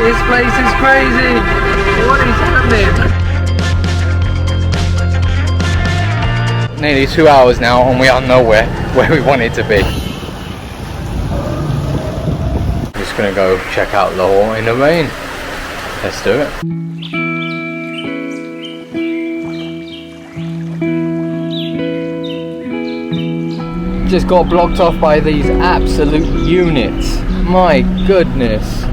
This place is crazy. What is happening? Nearly 2 hours now and we are nowhere where we wanted to be. Just gonna go check out Lahore in the rain. Let's do it. Just got blocked off by these absolute units. My goodness.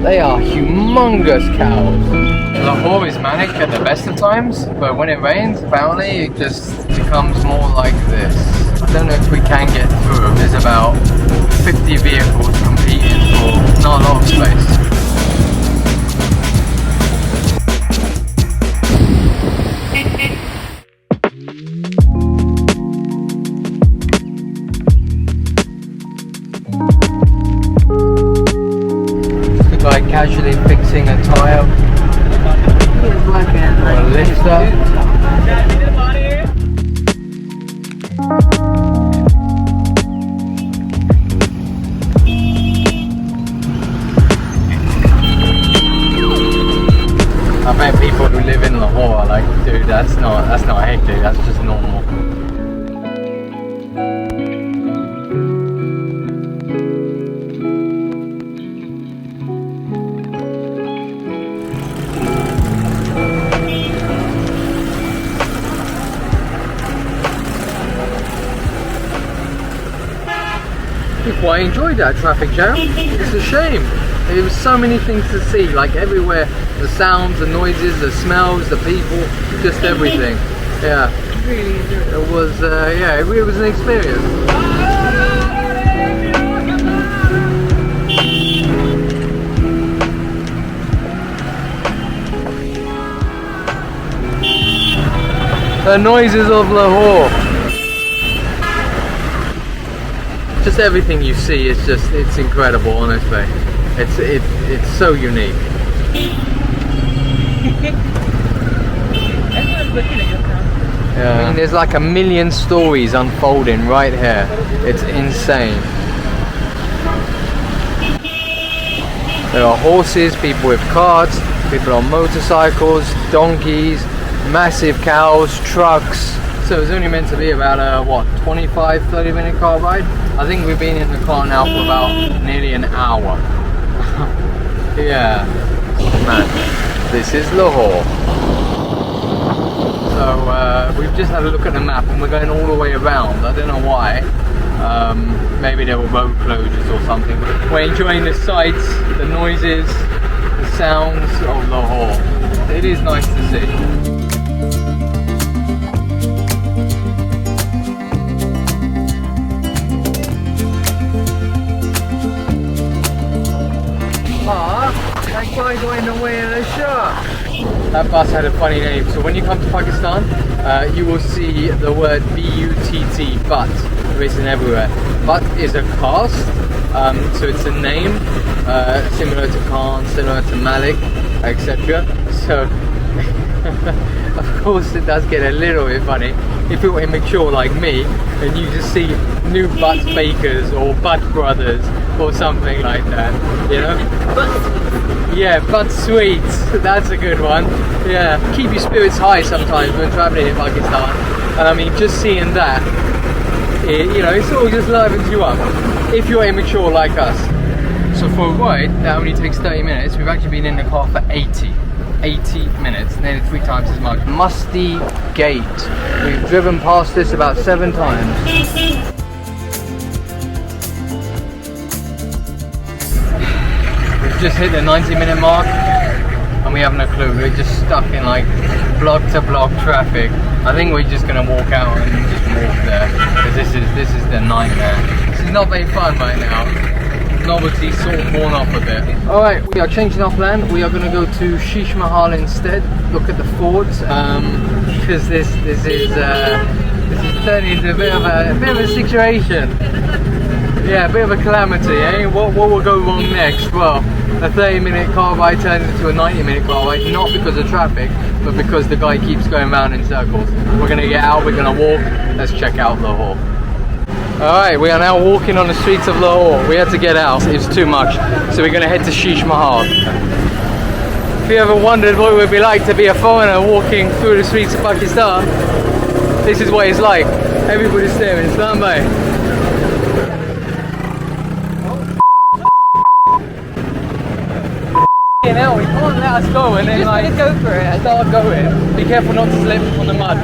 They are humongous cows. Lahore is manic at the best of times, but when it rains, apparently it just becomes more like this. I don't know if we can get through. There's about 50 vehicles competing for not a lot of space. Like casually fixing a tire or a lifter. I bet people who live in Lahore are like, dude, that's not hectic, that's just normal. I enjoyed that traffic jam. It's a shame. There was so many things to see, like everywhere. The sounds, the noises, the smells, the people, just everything. Yeah. It was, yeah, it was an experience. The noises of Lahore. Just everything you see is it's incredible, honestly. It's so unique. Yeah. I mean, there's like a million stories unfolding right here. It's insane. There are horses, people with carts, people on motorcycles, donkeys, massive cows, trucks. So it's only meant to be about a, what, 25-30 minute car ride? I think we've been in the car now for about nearly an hour. Yeah, man, this is Lahore. So we've just had a look at the map and we're going all the way around. I don't know why. Maybe there were road closures or something. We're enjoying the sights, the noises, the sounds of Lahore. It is nice to see. That guy got in the way of the shark. That bus had a funny name. So when you come to Pakistan, you will see the word B-U-T-T, but, written everywhere. But is a caste, so it's a name similar to Khan, similar to Malik, etc. So, of course, it does get a little bit funny if you're immature like me and you just see new Butt Bakers or Butt Brothers or something like that, you know? Yeah, Butt Sweets, that's a good one. Yeah, keep your spirits high sometimes when traveling in Pakistan. And I mean, just seeing that, you know, it sort of just livens you up if you're immature like us. So for a ride that only takes 30 minutes, we've actually been in the car for 80 minutes, nearly 3 times as much. Musty Gate. We've driven past this about 7 times. We've just hit the 90-minute mark and we haven't a clue. We're just stuck in like block to block traffic. I think we're just gonna walk out and just walk there because this is the nightmare. This is not very fun right now. Novelty sort of worn off a bit. Alright, we are changing our plan. We are going to go to Sheesh Mahal instead, look at the fort, because this is turning into a bit of a situation. Yeah, a bit of a calamity, eh? What will go wrong next? Well, a 30-minute car ride turns into a 90-minute car ride, not because of traffic, but because the guy keeps going round in circles. We're going to get out, we're going to walk. Let's check out Lahore. Alright, we are now walking on the streets of Lahore. We had to get out, it's too much. So we're going to head to Sheesh Mahal. If you ever wondered what it would be like to be a foreigner walking through the streets of Pakistan, this is what it's like. Everybody's staring. Islamabad. Now we can't let us go and then just like go for it. Start going. Be careful not to slip on the mud.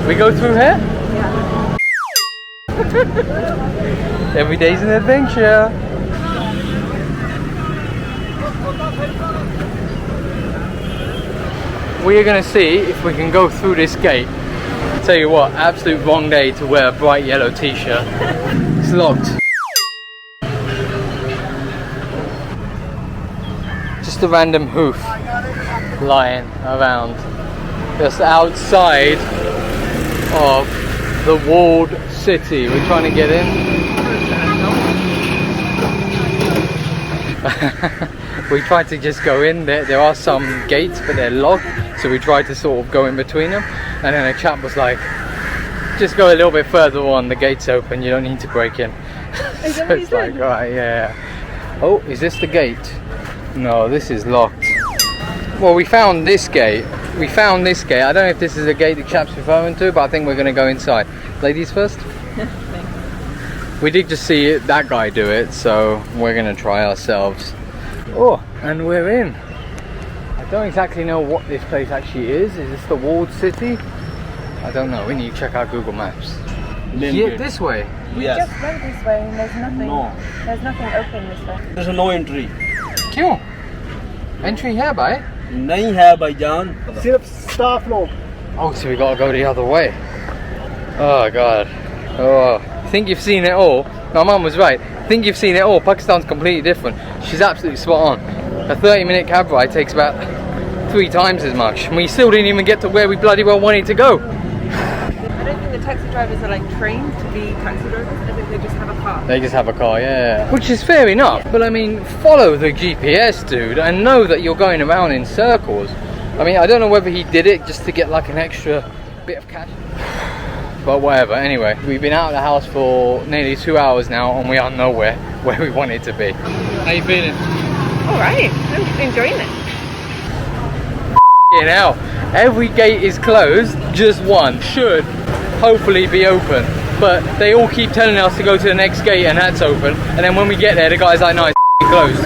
We go through here? Yeah. Every day's an adventure. We are going to see if we can go through this gate. Tell you what, absolute wrong day to wear a bright yellow t-shirt. It's locked. Just a random hoof lying around just outside of the walled city. We're trying to get in. We tried to just go in. There are some gates, but they're locked, so we tried to sort of go in between them, and then a chap was like, just go a little bit further on, the gate's open, you don't need to break in. So it's like, right, yeah. Oh, is this the gate? No, this is locked. Well, we found this gate. I don't know if this is a gate the chap's referring to, but I think we're going to go inside. Ladies first? We did just see that guy do it, so we're going to try ourselves. Oh, and we're in. I don't exactly know what this place actually is. Is this the walled city? I don't know. We need to check out Google Maps. Yeah, this way? We just went this way and there's nothing. No. There's nothing open this way. There's no entry. क्यों? Entry है भाई? नहीं है भाईजान. सिर्फ staff लोग. Oh, so we gotta go the other way. Oh god. Oh, I think you've seen it all. My mum was right. I think you've seen it all. Pakistan's completely different. She's absolutely spot on. A 30-minute cab ride takes about 3 times as much, and we still didn't even get to where we bloody well wanted to go. I don't think the taxi drivers are like trained to be taxi drivers. I think they just have a car. They just have a car, yeah. Which is fair enough. But I mean, follow the GPS, dude, and know that you're going around in circles. I mean, I don't know whether he did it just to get like an extra bit of cash. But whatever, anyway, we've been out of the house for nearly 2 hours now and we are nowhere where we wanted to be. How you feeling? Alright, I'm enjoying it. You know, every gate is closed, just one should hopefully be open. But they all keep telling us to go to the next gate and that's open. And then when we get there, the guy's like, no, it's closed.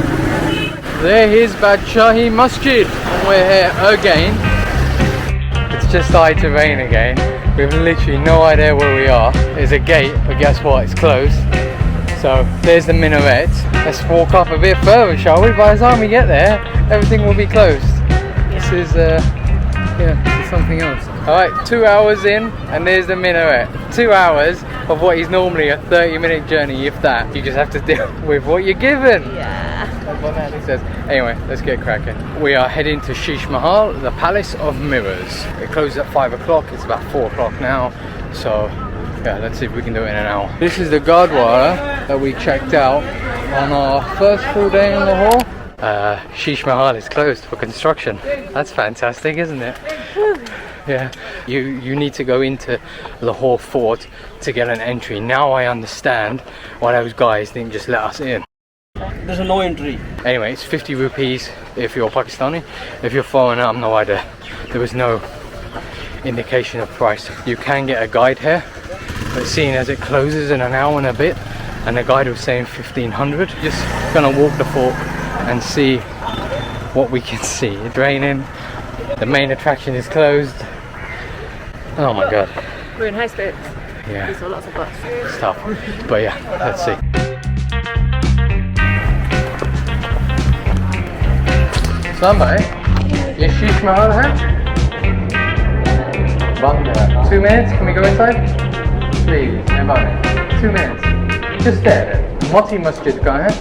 There is Badshahi Masjid. And we're here again. It's just started to rain again. We have literally no idea where we are. There's a gate, but guess what? It's closed. So there's the minaret. Let's walk up a bit further, shall we? By the time we get there, everything will be closed. This is, yeah, this is something else. Alright, 2 hours in, and there's the minaret. 2 hours of what is normally a 30-minute journey, if that. You just have to deal with what you're given. Yeah. That's what Natalie says. Anyway, let's get cracking. We are heading to Sheesh Mahal, the Palace of Mirrors. It closes at 5 o'clock, it's about 4 o'clock now. So, yeah, let's see if we can do it in an hour. This is the Gurdwara that we checked out on our first full day in Lahore. Sheesh Mahal is closed for construction. That's fantastic, isn't it? Yeah, you need to go into Lahore Fort to get an entry. Now I understand why those guys didn't just let us in. There's no entry. Anyway, it's 50 rupees if you're Pakistani. If you're foreigner, I'm no idea. There was no indication of price. You can get a guide here, but seeing as it closes in an hour and a bit, and the guide was saying 1500, just gonna walk the fort and see what we can see. It's raining, the main attraction is closed. Oh my god. We're in high spirits. Yeah. We saw lots of bus. It's tough. But yeah, let's see. Somebody, ये शीश महल है? बंद है. 2 minutes, can we go inside? Please, 2 minutes. Just there. Moti Masjid कहाँ है?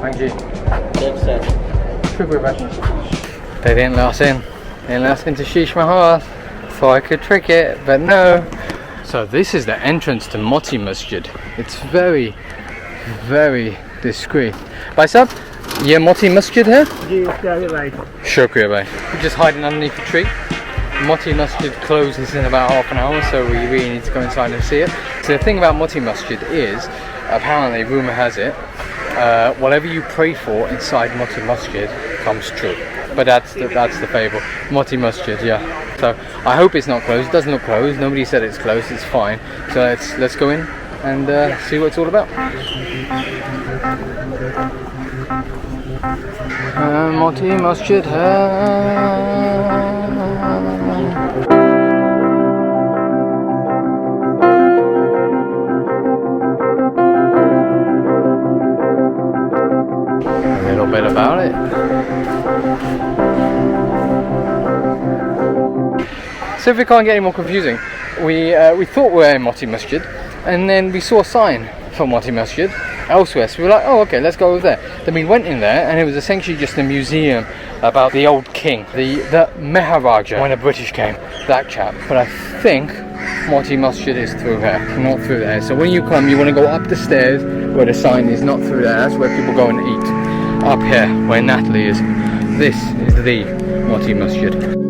Thank you. They didn't let us in. They didn't let us into Sheesh Mahal. Thought I could trick it, but no. So this is the entrance to Moti Masjid. It's very, very discreet. Bhai sahab, ये Moti Masjid है? जी उसके आगे right. Shukriya bhai. We're just hiding underneath a tree. Moti Masjid closes in about half an hour, so we really need to go inside and see it. So the thing about Moti Masjid is, apparently, rumour has it, whatever you pray for inside Moti Masjid comes true. But that's the fable. Moti Masjid, yeah. So I hope it's not closed. It doesn't look closed. Nobody said it's closed. It's fine. So let's go in and see what it's all about. Moti Masjid. A little bit about it. So if we can't get any more confusing, we thought we were in Moti Masjid, and then we saw a sign for Moti Masjid elsewhere, so we were like, oh okay, let's go over there. Then we went in there, and it was essentially just a museum about the old king, the Maharaja, when the British came, that chap. But I think Moti Masjid is through here, not through there. So when you come, you want to go up the stairs where the sign is not through there. That's where people go and eat. Up here, where Natalie is. This is the Moti Masjid.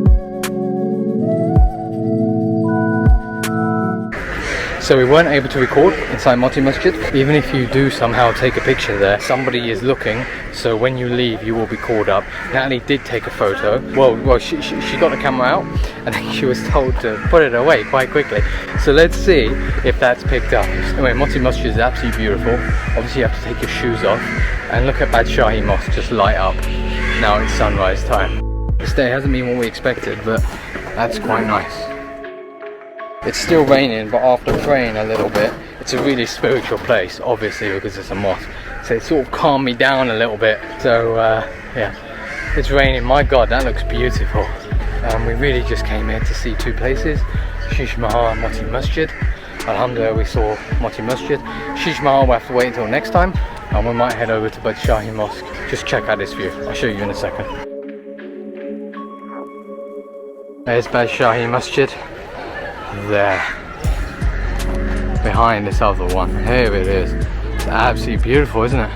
So we weren't able to record inside Moti Masjid. Even if you do somehow take a picture there, somebody is looking, so when you leave you will be called up. Natalie did take a photo. Well, she got the camera out, and then she was told to put it away quite quickly. So let's see if that's picked up. Anyway, Moti Masjid is absolutely beautiful. Obviously you have to take your shoes off, and look at Badshahi Mosque just light up. Now it's sunrise time. This day hasn't been what we expected, but that's quite nice. It's still raining, but after praying a little bit, it's a really spiritual place, obviously, because it's a mosque. So it sort of calmed me down a little bit. So yeah, it's raining. My God, that looks beautiful. We really just came here to see two places, Shish Mahal and Moti Masjid. Alhamdulillah, we saw Moti Masjid. Shish Mahal we'll have to wait until next time, and we might head over to Badshahi Mosque. Just check out this view. I'll show you in a second. There's Badshahi Masjid. There, behind this other one. Here it is. It's absolutely beautiful, isn't it?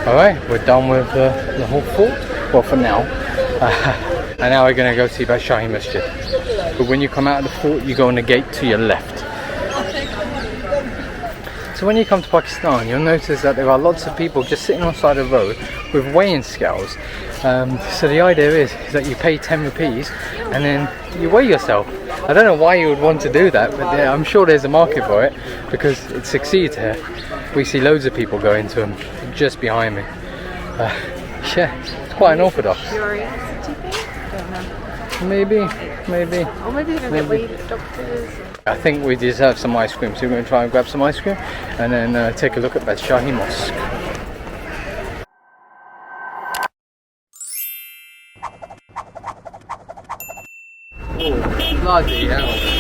Alright, we're done with the whole fort, well for now. And now we're going to go see Badshahi Masjid. But when you come out of the fort, you go on the gate to your left. So when you come to Pakistan, you'll notice that there are lots of people just sitting on the side of the road with weighing scales. So the idea is that you pay 10 rupees and then you weigh yourself. I don't know why you would want to do that, but I'm sure there's a market for it because it succeeds here. We see loads of people go into them just behind me. Yeah, it's quite unorthodox. Maybe. Or maybe they don't get weighed at doctors. I think we deserve some ice cream, so we're going to try and grab some ice cream and then take a look at Badshahi Mosque. Oh, bloody hell.